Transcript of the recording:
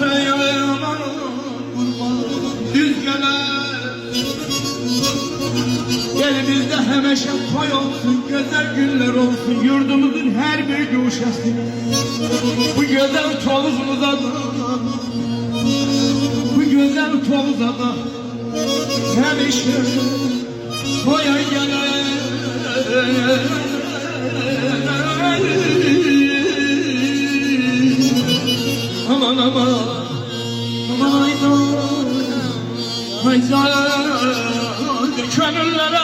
Ey aman kurban düz gelen. Elimizde həməşə pay olsun, güzel günler olsun, yurdumuzun her bir guşesi. Bu güzel Tovuz'umuza da, bu güzel Tovuz'a da həmişə paya gelen. Aman aman, aman aydan, aydan, gönüllere